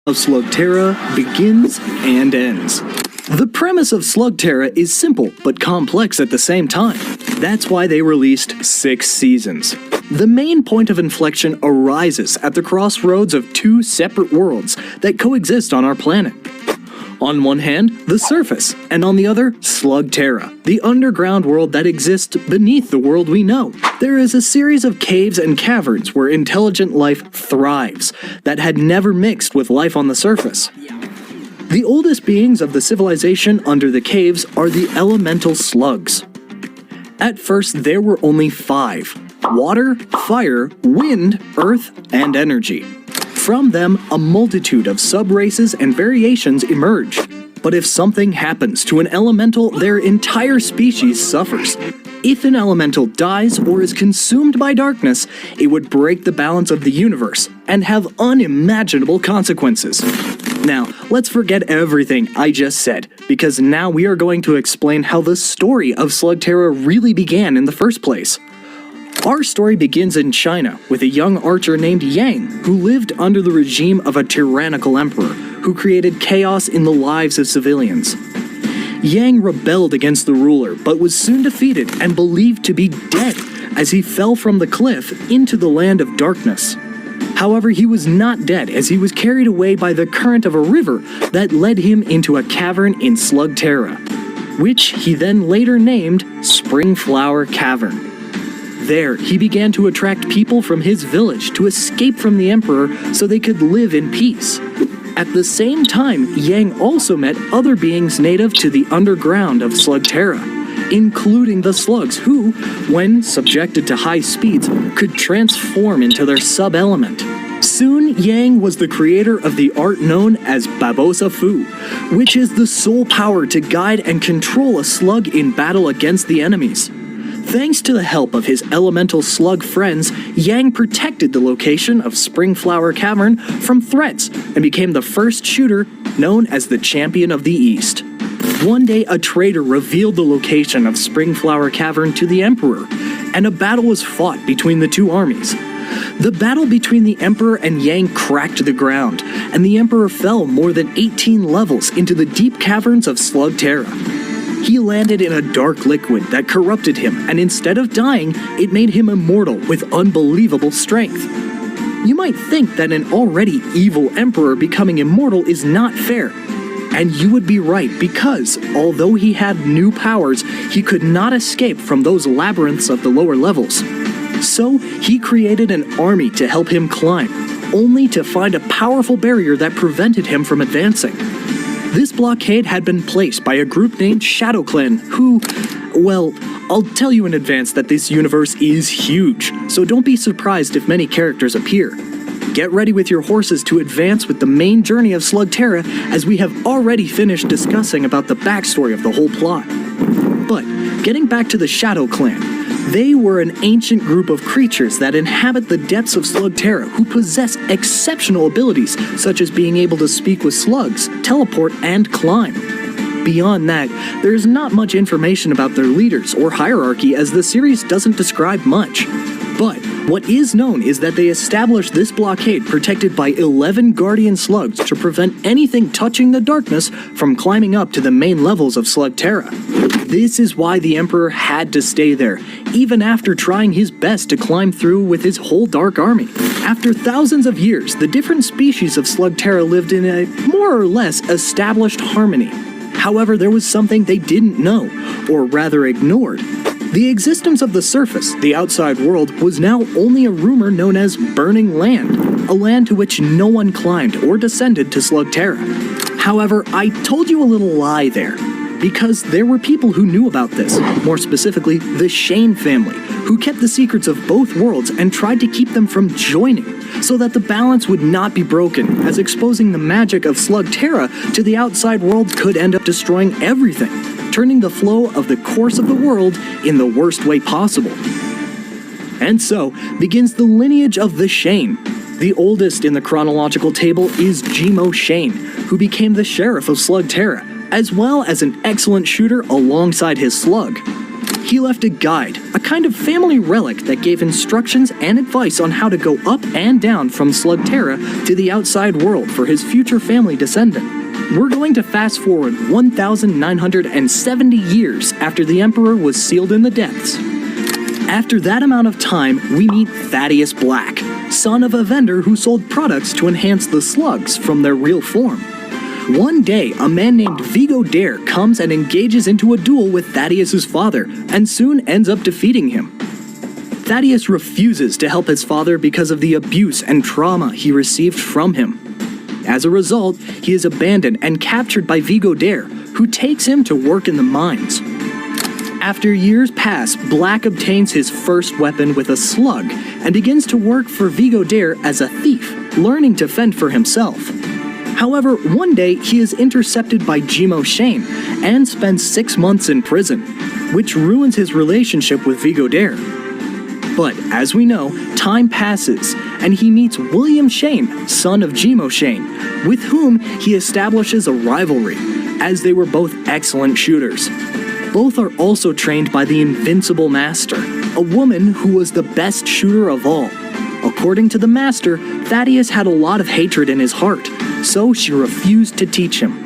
of Slugterra begins and ends. The premise of Slugterra is simple but complex at the same time. That's why they released 6 seasons. The main point of inflection arises at the crossroads of 2 separate worlds that coexist on our planet. On one hand, the surface, and on the other, Slugterra, the underground world that exists beneath the world we know. There is a series of caves and caverns where intelligent life thrives, that had never mixed with life on the surface. The oldest beings of the civilization under the caves are the elemental slugs. At first, there were only 5: water, fire, wind, earth, and energy. From them, a multitude of sub-races and variations emerged. But if something happens to an elemental, their entire species suffers. If an elemental dies or is consumed by darkness, it would break the balance of the universe and have unimaginable consequences. Now, let's forget everything I just said, because now we are going to explain how the story of Slugterra really began in the first place. Our story begins in China with a young archer named Yang, who lived under the regime of a tyrannical emperor who created chaos in the lives of civilians. Yang rebelled against the ruler, but was soon defeated and believed to be dead as he fell from the cliff into the land of darkness. However, he was not dead as he was carried away by the current of a river that led him into a cavern in Slugterra, which he then later named Springflower Cavern. There, he began to attract people from his village to escape from the emperor so they could live in peace. At the same time, Yang also met other beings native to the underground of Slugterra, including the slugs who, when subjected to high speeds, could transform into their sub-element. Soon, Yang was the creator of the art known as Babosa Fu, which is the sole power to guide and control a slug in battle against the enemies. Thanks to the help of his elemental slug friends, Yang protected the location of Springflower Cavern from threats and became the first shooter known as the Champion of the East. One day, a traitor revealed the location of Springflower Cavern to the Emperor, and a battle was fought between the 2 armies. The battle between the Emperor and Yang cracked the ground, and the Emperor fell more than 18 levels into the deep caverns of Slugterra. He landed in a dark liquid that corrupted him, and instead of dying, it made him immortal with unbelievable strength. You might think that an already evil emperor becoming immortal is not fair. And you would be right, because although he had new powers, he could not escape from those labyrinths of the lower levels. So he created an army to help him climb, only to find a powerful barrier that prevented him from advancing. This blockade had been placed by a group named Shadow Clan who, well, I'll tell you in advance that this universe is huge, so don't be surprised if many characters appear. Get ready with your horses to advance with the main journey of Slugterra, as we have already finished discussing about the backstory of the whole plot. But, getting back to the Shadow Clan, they were an ancient group of creatures that inhabit the depths of Slugterra who possess exceptional abilities such as being able to speak with slugs, teleport, and climb. Beyond that, there is not much information about their leaders or hierarchy, as the series doesn't describe much. But what is known is that they established this blockade protected by 11 guardian slugs to prevent anything touching the darkness from climbing up to the main levels of Slugterra. This is why the Emperor had to stay there, even after trying his best to climb through with his whole dark army. After thousands of years, the different species of Slugterra lived in a more or less established harmony. However, there was something they didn't know, or rather ignored. The existence of the surface, the outside world, was now only a rumor known as Burning Land, a land to which no one climbed or descended to Slugterra. However, I told you a little lie there, because there were people who knew about this, more specifically the Shane family, who kept the secrets of both worlds and tried to keep them from joining, so that the balance would not be broken, as exposing the magic of Slugterra to the outside world could end up destroying everything, turning the flow of the course of the world in the worst way possible. And so begins the lineage of the Shane. The oldest in the chronological table is Jimo Shane, who became the sheriff of Slugterra, as well as an excellent shooter alongside his slug. he left a guide, a kind of family relic that gave instructions and advice on how to go up and down from Slugterra to the outside world for his future family descendant. We're going to fast forward 1,970 years after the Emperor was sealed in the depths. After that amount of time, we meet Thaddeus Black, son of a vendor who sold products to enhance the slugs from their real form. One day, a man named Vigo Dare comes and engages into a duel with Thaddeus' father, and soon ends up defeating him. Thaddeus refuses to help his father because of the abuse and trauma he received from him. As a result, he is abandoned and captured by Vigo Dare, who takes him to work in the mines. After years pass, Black obtains his first weapon with a slug and begins to work for Vigo Dare as a thief, learning to fend for himself. However, one day he is intercepted by Jimo Shane and spends 6 months in prison, which ruins his relationship with Vigo Dare. But as we know, time passes, and he meets William Shane, son of Jimo Shane, with whom he establishes a rivalry, as they were both excellent shooters. Both are also trained by the Invincible Master, a woman who was the best shooter of all. According to the Master, Thaddeus had a lot of hatred in his heart, so she refused to teach him.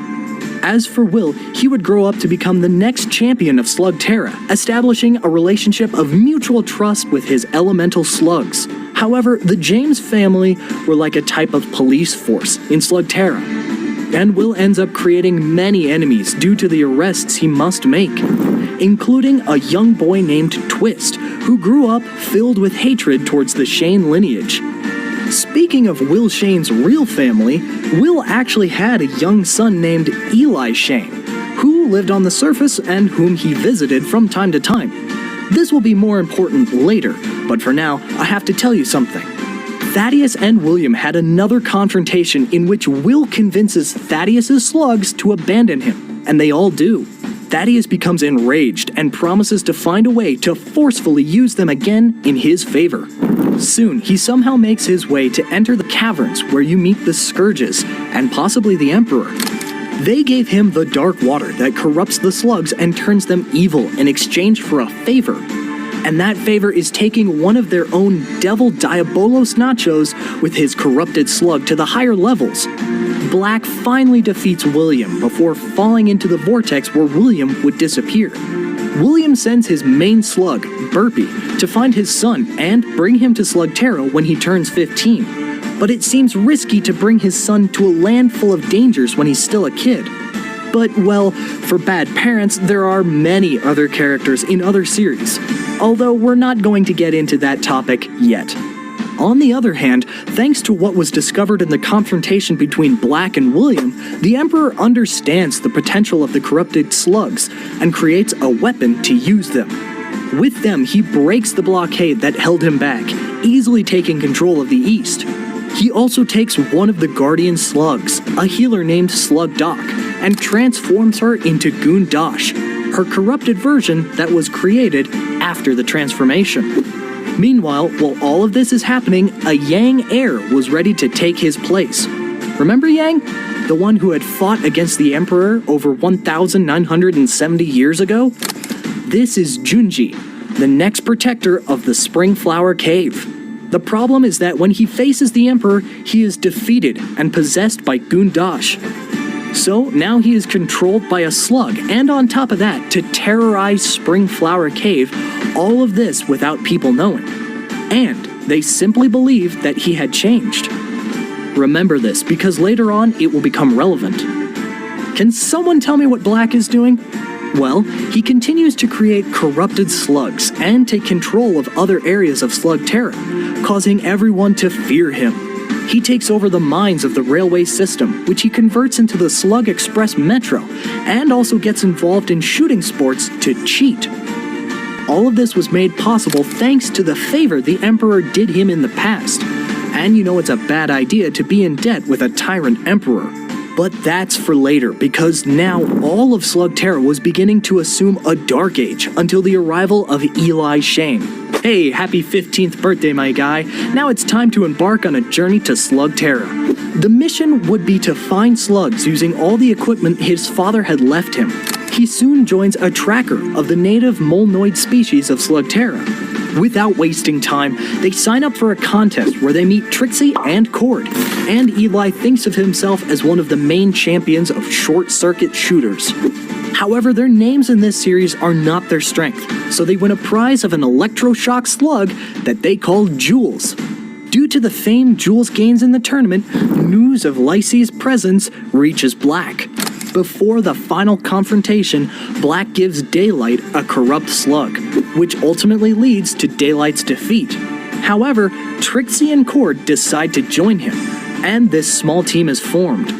As for Will, he would grow up to become the next champion of Slugterra, establishing a relationship of mutual trust with his elemental slugs. However, the James family were like a type of police force in Slugterra, and Will ends up creating many enemies due to the arrests he must make, including a young boy named Twist, who grew up filled with hatred towards the Shane lineage. Speaking of Will Shane's real family, Will actually had a young son named Eli Shane, who lived on the surface and whom he visited from time to time. This will be more important later, but for now, I have to tell you something. Thaddeus and William had another confrontation in which Will convinces Thaddeus' slugs to abandon him, and they all do. Thaddeus becomes enraged and promises to find a way to forcefully use them again in his favor. Soon, he somehow makes his way to enter the caverns where you meet the Scourges, and possibly the Emperor. They gave him the dark water that corrupts the slugs and turns them evil in exchange for a favor. And that favor is taking one of their own Devil Diabolos Nachos with his corrupted slug to the higher levels. Black finally defeats William before falling into the vortex where William would disappear. William sends his main slug, Burpee, to find his son and bring him to Slugterra when he turns 15. But it seems risky to bring his son to a land full of dangers when he's still a kid. But, well, for bad parents, there are many other characters in other series, although we're not going to get into that topic yet. On the other hand, thanks to what was discovered in the confrontation between Black and William, the Emperor understands the potential of the corrupted slugs and creates a weapon to use them. With them, he breaks the blockade that held him back, easily taking control of the East. He also takes one of the Guardian slugs, a healer named Slug Doc, and transforms her into Goondash, her corrupted version that was created after the transformation. Meanwhile, while all of this is happening, a Yang heir was ready to take his place. Remember Yang? The one who had fought against the Emperor over 1,970 years ago? This is Junji, the next protector of the Springflower Cave. The problem is that when he faces the Emperor, he is defeated and possessed by Goondash. So now he is controlled by a slug, and on top of that, to terrorize Springflower Cave, all of this without people knowing. And they simply believed that he had changed. Remember this, because later on it will become relevant. Can someone tell me what Black is doing? Well, he continues to create corrupted slugs and take control of other areas of Slugterra, causing everyone to fear him. He takes over the mines of the railway system, which he converts into the Slug Express Metro, and also gets involved in shooting sports to cheat. All of this was made possible thanks to the favor the Emperor did him in the past. And you know it's a bad idea to be in debt with a tyrant Emperor. But that's for later, because now all of Slugterra was beginning to assume a dark age until the arrival of Eli Shane. Hey, happy 15th birthday, my guy. Now it's time to embark on a journey to Slugterra. The mission would be to find slugs using all the equipment his father had left him. he soon joins a tracker of the native molnoid species of slugterra. Without wasting time, they sign up for a contest where they meet Trixie and Cord, and Eli thinks of himself as one of the main champions of short-circuit shooters. However, their names in this series are not their strength, so they win a prize of an electroshock slug that they call Jules. Due to the fame Jules gains in the tournament, news of Lacey's presence reaches Black. Before the final confrontation, Black gives Daylight a corrupt slug, which ultimately leads to Daylight's defeat. However, Trixie and Cord decide to join him, and this small team is formed.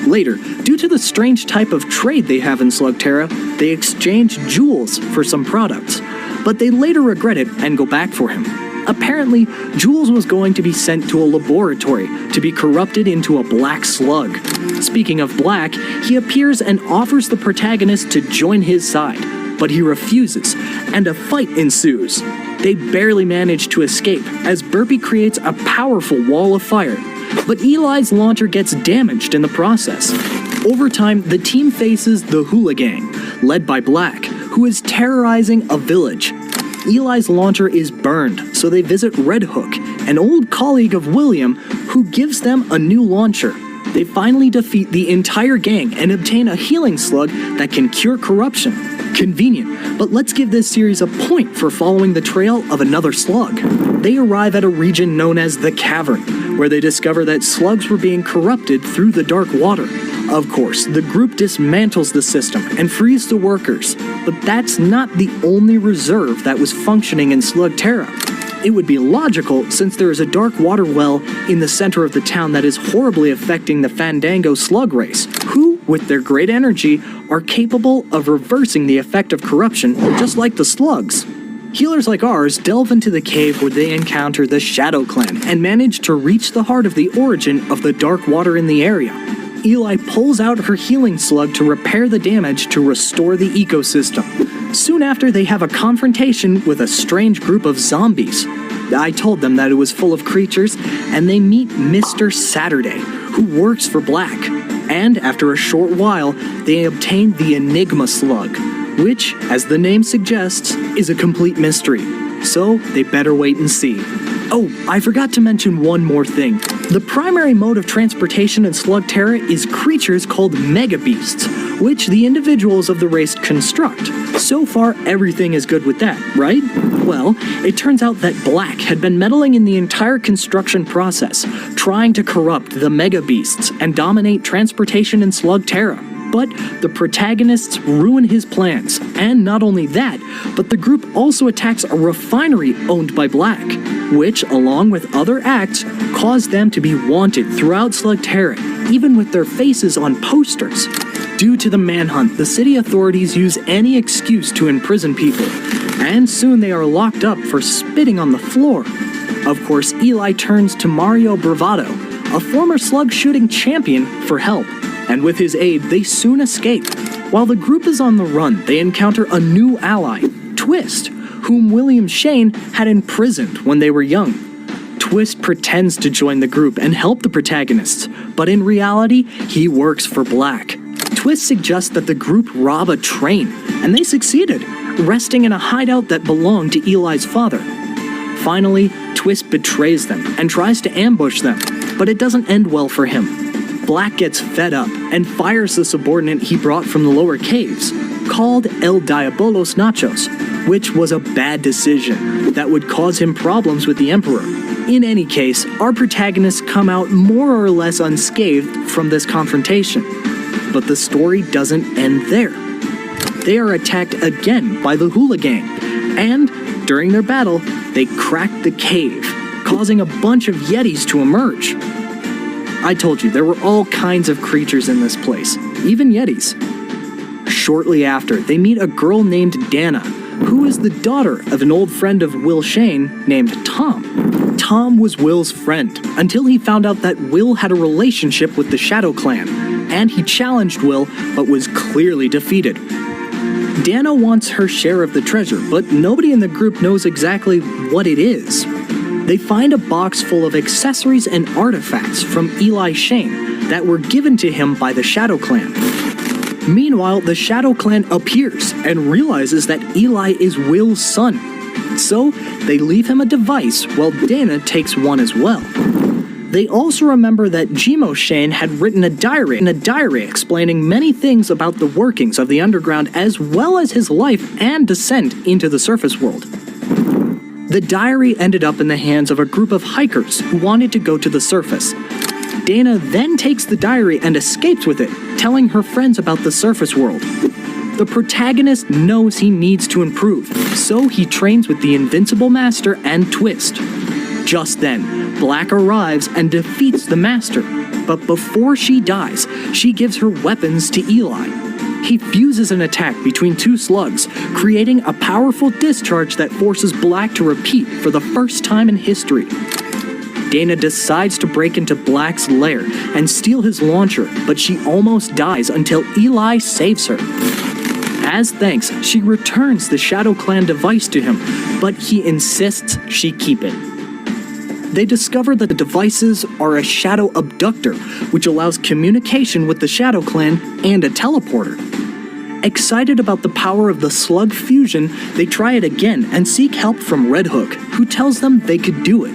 Later, due to the strange type of trade they have in Slugterra, they exchange Jules for some products, but they later regret it and go back for him. Apparently, Jules was going to be sent to a laboratory to be corrupted into a black slug. Speaking of Black, he appears and offers the protagonist to join his side, but he refuses, and a fight ensues. They barely manage to escape as Burpee creates a powerful wall of fire, but Eli's launcher gets damaged in the process. Over time, the team faces the Hula Gang, led by Black, who is terrorizing a village. Eli's launcher is burned, so they visit Red Hook, an old colleague of William, who gives them a new launcher. They finally defeat the entire gang and obtain a healing slug that can cure corruption. Convenient, but let's give this series a point for following the trail of another slug. They arrive at a region known as the Cavern, where they discover that slugs were being corrupted through the dark water. Of course, the group dismantles the system and frees the workers, but that's not the only reserve that was functioning in Slugterra. It would be logical since there is a dark water well in the center of the town that is horribly affecting the Fandango slug race, who, with their great energy, are capable of reversing the effect of corruption just like the slugs. Healers like ours delve into the cave where they encounter the Shadow Clan and manage to reach the heart of the origin of the dark water in the area. Eli pulls out her healing slug to repair the damage to restore the ecosystem. Soon after, they have a confrontation with a strange group of zombies. I told them that it was full of creatures, and they meet Mr. Saturday, who works for Black. And after a short while, they obtain the Enigma Slug, which, as the name suggests, is a complete mystery. So they better wait and see. Oh, I forgot to mention one more thing. The primary mode of transportation in Slugterra is creatures called mega beasts, which the individuals of the race construct. So far, everything is good with that, right? Well, it turns out that Black had been meddling in the entire construction process, trying to corrupt the mega beasts and dominate transportation in Slugterra. But the protagonists ruin his plans, and not only that, but the group also attacks a refinery owned by Black, which, along with other acts, caused them to be wanted throughout Slugterra, even with their faces on posters. Due to the manhunt, the city authorities use any excuse to imprison people, and soon they are locked up for spitting on the floor. Of course, Eli turns to Mario Bravado, a former slug shooting champion, for help, and with his aid, they soon escape. While the group is on the run, they encounter a new ally, Twist, whom William Shane had imprisoned when they were young. Twist pretends to join the group and help the protagonists, but in reality, he works for Black. Twist suggests that the group rob a train, and they succeeded, resting in a hideout that belonged to Eli's father. Finally, Twist betrays them and tries to ambush them, but it doesn't end well for him. Black gets fed up and fires the subordinate he brought from the lower caves, called El Diabolos Nachos, which was a bad decision that would cause him problems with the Emperor. In any case, our protagonists come out more or less unscathed from this confrontation. But the story doesn't end there. They are attacked again by the Hula Gang, and during their battle, they crack the cave, causing a bunch of Yetis to emerge. I told you, there were all kinds of creatures in this place, even Yetis. Shortly after, they meet a girl named Dana, who is the daughter of an old friend of Will Shane named Tom. Tom was Will's friend, until he found out that Will had a relationship with the Shadow Clan, and he challenged Will, but was clearly defeated. Dana wants her share of the treasure, but nobody in the group knows exactly what it is. They find a box full of accessories and artifacts from Eli Shane that were given to him by the Shadow Clan. Meanwhile, the Shadow Clan appears and realizes that Eli is Will's son. So, they leave him a device while Dana takes one as well. They also remember that Jimo Shane had written a diary explaining many things about the workings of the underground as well as his life and descent into the surface world. The diary ended up in the hands of a group of hikers who wanted to go to the surface. Dana then takes the diary and escapes with it, telling her friends about the surface world. The protagonist knows he needs to improve, so he trains with the Invincible Master and Twist. Just then, Black arrives and defeats the Master, but before she dies, she gives her weapons to Eli. He fuses an attack between two slugs, creating a powerful discharge that forces Black to repeat for the first time in history. Dana decides to break into Black's lair and steal his launcher, but she almost dies until Eli saves her. As thanks, she returns the Shadow Clan device to him, but he insists she keep it. They discover that the devices are a shadow abductor, which allows communication with the Shadow Clan and a teleporter. Excited about the power of the slug fusion, they try it again and seek help from Red Hook, who tells them they could do it.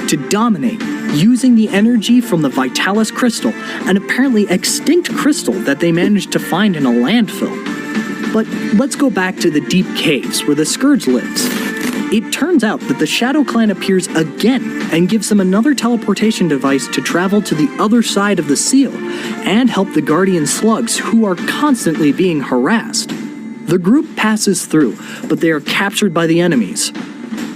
To dominate, using the energy from the Vitalis crystal, an apparently extinct crystal that they managed to find in a landfill. But let's go back to the deep caves where the Scourge lives. It turns out that the Shadow Clan appears again and gives them another teleportation device to travel to the other side of the seal and help the Guardian slugs who are constantly being harassed. The group passes through, but they are captured by the enemies.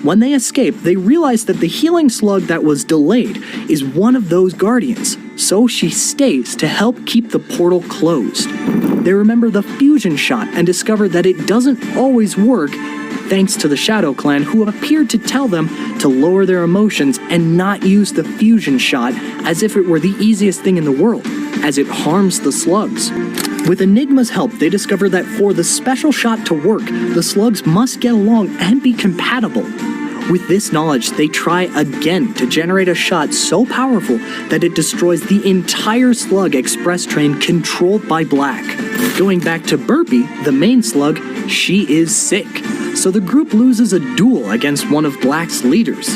When they escape, they realize that the healing slug that was delayed is one of those Guardians, so she stays to help keep the portal closed. They remember the fusion shot and discover that it doesn't always work, thanks to the Shadow Clan, who appeared to tell them to lower their emotions and not use the fusion shot as if it were the easiest thing in the world, as it harms the slugs. With Enigma's help, they discover that for the special shot to work, the slugs must get along and be compatible. With this knowledge, they try again to generate a shot so powerful that it destroys the entire slug express train controlled by Black. Going back to Burpee, the main slug, she is sick, so the group loses a duel against one of Black's leaders.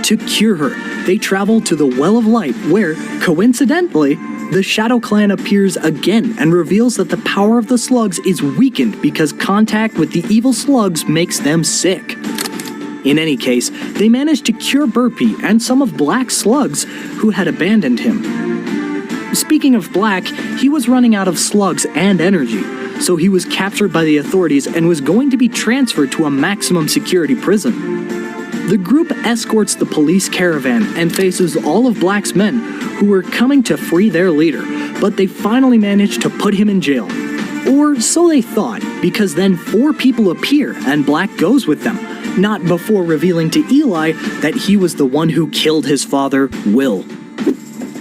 To cure her, they travel to the Well of Light where, coincidentally, the Shadow Clan appears again and reveals that the power of the slugs is weakened because contact with the evil slugs makes them sick. In any case, they manage to cure Burpee and some of Black's slugs who had abandoned him. Speaking of Black, he was running out of slugs and energy, so he was captured by the authorities and was going to be transferred to a maximum security prison. The group escorts the police caravan and faces all of Black's men who were coming to free their leader, but they finally manage to put him in jail. Or so they thought, because then 4 people appear and Black goes with them, not before revealing to Eli that he was the one who killed his father, Will.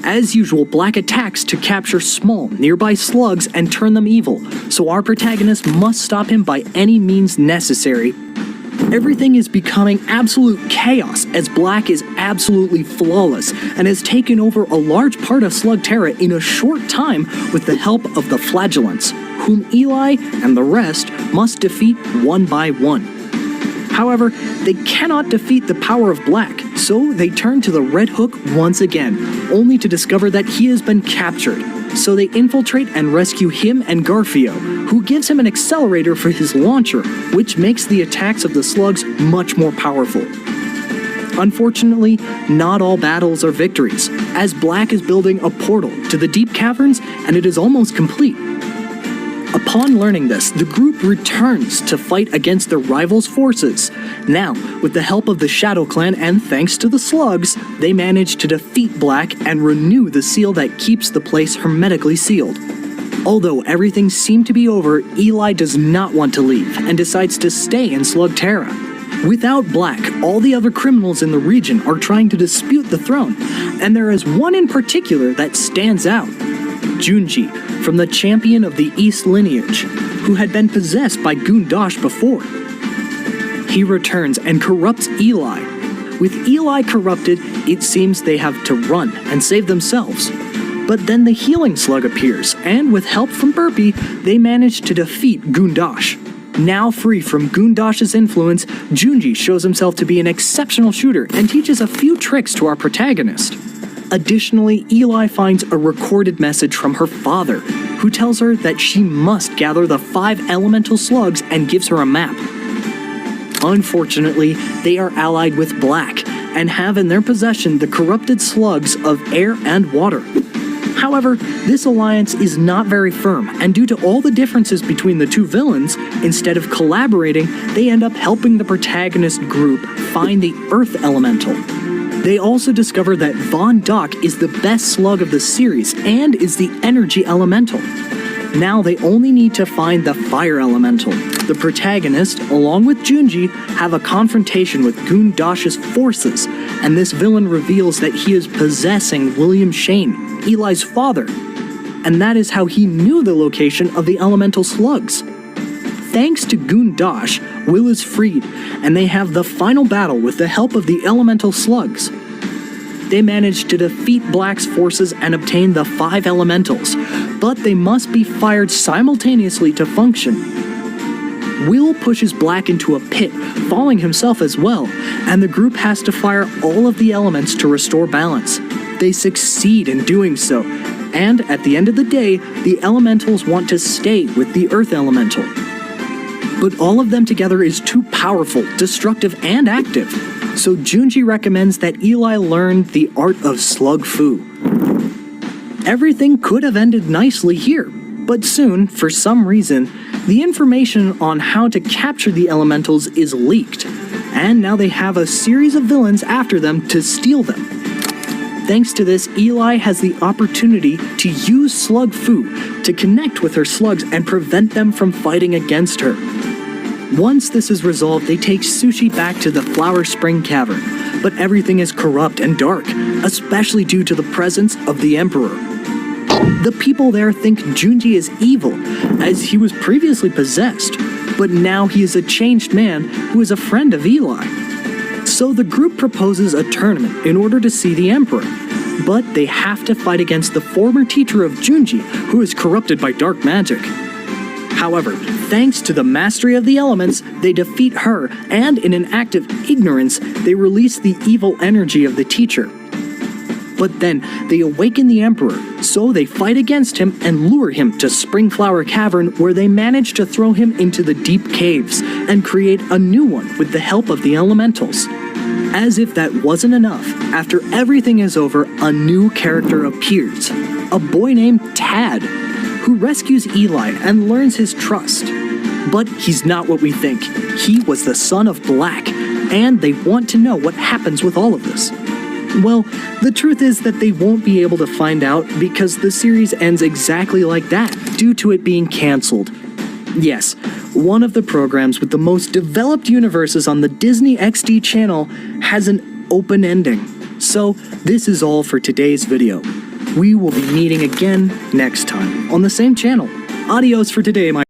As usual, Black attacks to capture small, nearby slugs and turn them evil, so our protagonist must stop him by any means necessary. Everything is becoming absolute chaos as Black is absolutely flawless and has taken over a large part of Slugterra in a short time with the help of the Flagellants, whom Eli and the rest must defeat one by one. However, they cannot defeat the power of Black, so they turn to the Red Hook once again, only to discover that he has been captured. So they infiltrate and rescue him and Garfio, who gives him an accelerator for his launcher, which makes the attacks of the slugs much more powerful. Unfortunately, not all battles are victories, as Black is building a portal to the deep caverns and it is almost complete. Upon learning this, the group returns to fight against their rivals' forces. Now, with the help of the Shadow Clan and thanks to the slugs, they manage to defeat Black and renew the seal that keeps the place hermetically sealed. Although everything seemed to be over, Eli does not want to leave and decides to stay in Slugterra. Without Black, all the other criminals in the region are trying to dispute the throne, and there is one in particular that stands out. Junji, from the Champion of the East lineage, who had been possessed by Gundash before. He returns and corrupts Eli. With Eli corrupted, it seems they have to run and save themselves. But then the healing slug appears, and with help from Burpee, they manage to defeat Goondosh. Now free from Goondosh's influence, Junji shows himself to be an exceptional shooter and teaches a few tricks to our protagonist. Additionally, Eli finds a recorded message from her father, who tells her that she must gather the 5 elemental slugs and gives her a map. Unfortunately, they are allied with Black, and have in their possession the corrupted slugs of air and water. However, this alliance is not very firm, and due to all the differences between the two villains, instead of collaborating, they end up helping the protagonist group find the Earth Elemental. They also discover that Von Dock is the best slug of the series and is the Energy Elemental. Now they only need to find the Fire Elemental. The protagonist, along with Junji, have a confrontation with Goondosh's forces, and this villain reveals that he is possessing William Shane, Eli's father, and that is how he knew the location of the elemental slugs. Thanks to Goondosh, Will is freed, and they have the final battle with the help of the elemental slugs. They manage to defeat Black's forces and obtain the 5 elementals, but they must be fired simultaneously to function. Will pushes Black into a pit, falling himself as well, and the group has to fire all of the elements to restore balance. They succeed in doing so, and at the end of the day, the elementals want to stay with the Earth Elemental. But all of them together is too powerful, destructive, and active, so Junji recommends that Eli learn the art of slug fu. Everything could have ended nicely here, but soon, for some reason, the information on how to capture the elementals is leaked, and now they have a series of villains after them to steal them. Thanks to this, Eli has the opportunity to use slug fu to connect with her slugs and prevent them from fighting against her. Once this is resolved, they take Sushi back to the Flower Spring Cavern, but everything is corrupt and dark, especially due to the presence of the Emperor. The people there think Junji is evil, as he was previously possessed, but now he is a changed man who is a friend of Eli. So the group proposes a tournament in order to see the Emperor, but they have to fight against the former teacher of Junji, who is corrupted by dark magic. However, thanks to the mastery of the elements, they defeat her, and in an act of ignorance, they release the evil energy of the teacher. But then, they awaken the Emperor, so they fight against him and lure him to Springflower Cavern, where they manage to throw him into the deep caves and create a new one with the help of the elementals. As if that wasn't enough, after everything is over, a new character appears, a boy named Tad, who rescues Eli and learns his trust. But he's not what we think. He was the son of Black, and they want to know what happens with all of this. Well, the truth is that they won't be able to find out because the series ends exactly like that, due to it being cancelled. Yes, one of the programs with the most developed universes on the Disney XD channel has an open ending. So, this is all for today's video. We will be meeting again next time on the same channel. Adios for today, my